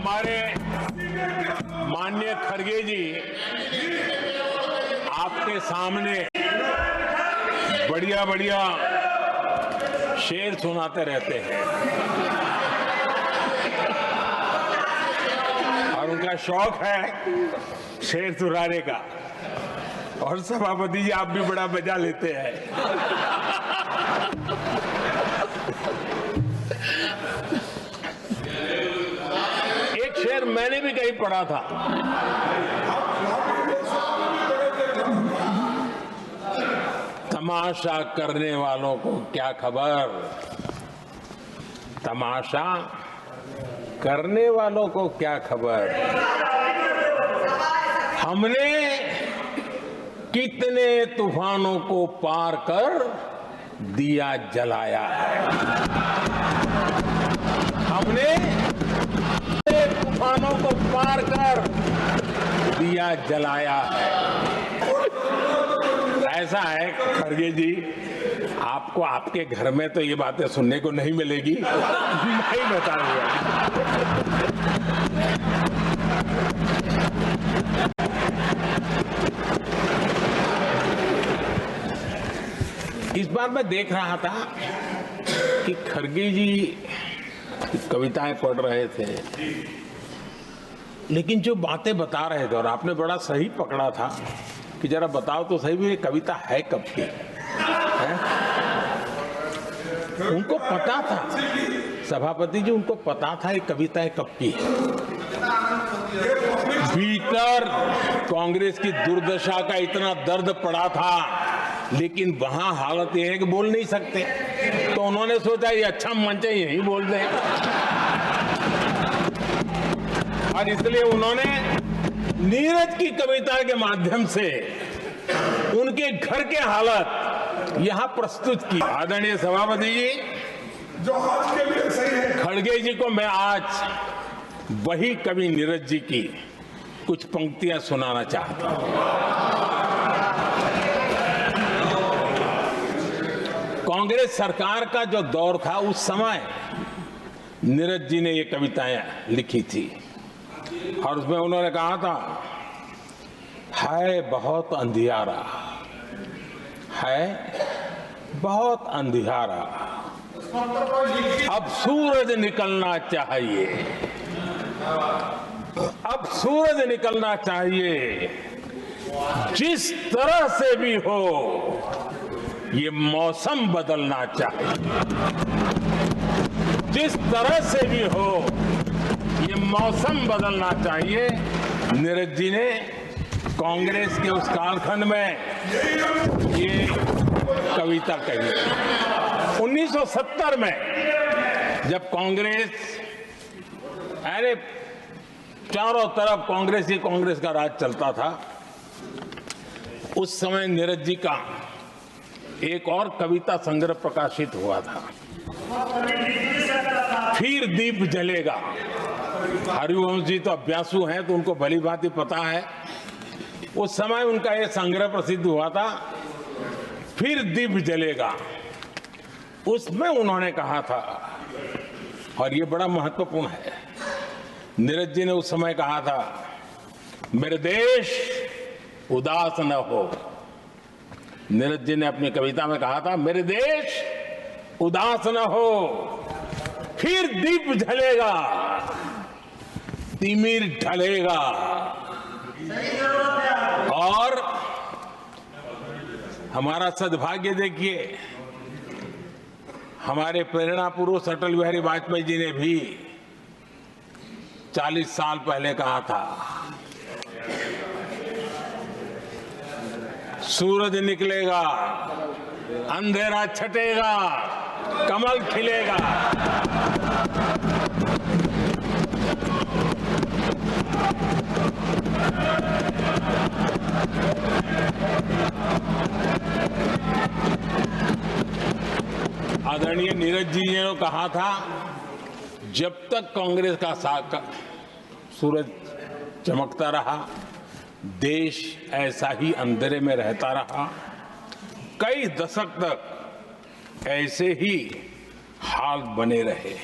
हमारे माननीय खड़गे जी आपके सामने बढ़िया बढ़िया शेर सुनाते रहते हैं और उनका शौक है शेर सुनाने का। और सभापति जी आप भी बड़ा मजा लेते हैं। एक शेर मैंने भी कहीं पढ़ा था, तमाशा करने वालों को क्या खबर, तमाशा करने वालों को क्या खबर, हमने कितने तूफानों को पार कर दिया जलाया है, हमने कितने तूफानों को पार कर दिया जलाया है। ऐसा है खड़गे जी, आपको आपके घर में तो ये बातें सुनने को नहीं मिलेगी, नहीं बताऊंगा। इस बार मैं देख रहा था कि खड़गे जी कविताएं पढ़ रहे थे, लेकिन जो बातें बता रहे थे और आपने बड़ा सही पकड़ा था कि जरा बताओ तो सही भी ये कविता है कब की है? उनको पता था, सभापति जी उनको पता था ये कविताएं कब की है। भीतर कांग्रेस की दुर्दशा का इतना दर्द पड़ा था, लेकिन वहां हालत यह है कि बोल नहीं सकते, तो उन्होंने सोचा ये अच्छा मंच है यही बोल दें, और इसलिए उन्होंने नीरज की कविता के माध्यम से उनके घर के हालत यहां प्रस्तुत की। आदरणीय सभापति जी, जो आज के लिए सही है, खड़गे जी को मैं आज वही कवि नीरज जी की कुछ पंक्तियां सुनाना चाहता हूं। कांग्रेस सरकार का जो दौर था उस समय नीरज जी ने ये कविताएं लिखी थी और उसमें उन्होंने कहा था, है बहुत अंधियारा, है बहुत अंधियारा, अब सूरज निकलना चाहिए, अब सूरज निकलना चाहिए, जिस तरह से भी हो ये मौसम बदलना चाहिए, जिस तरह से भी हो ये मौसम बदलना चाहिए। नीरज जी ने कांग्रेस के उस कालखंड में ये कविता कही। 1970 में जब कांग्रेस, अरे चारों तरफ कांग्रेस का राज चलता था, उस समय नीरज जी का एक और कविता संग्रह प्रकाशित हुआ था, फिर दीप जलेगा। हरिवंश जी तो अभ्यासु हैं तो उनको भली भांति पता है, उस समय उनका यह संग्रह प्रसिद्ध हुआ था, फिर दीप जलेगा। उसमें उन्होंने कहा था, और ये बड़ा महत्वपूर्ण है, नीरज जी ने उस समय कहा था, मेरे देश उदास न हो। नीरज जी ने अपनी कविता में कहा था, मेरे देश उदास न हो, फिर दीप जलेगा, तिमिर ढलेगा। और हमारा सद्भाग्य देखिए, हमारे प्रेरणा पुरुष अटल बिहारी वाजपेयी जी ने भी 40 साल पहले कहा था, सूरज निकलेगा, अंधेरा छटेगा, कमल खिलेगा। आदरणीय नीरज जी ने कहा था, जब तक कांग्रेस का सूरज चमकता रहा, देश ऐसा ही अंधेरे में रहता रहा। कई दशक तक ऐसे ही हाल बने रहे।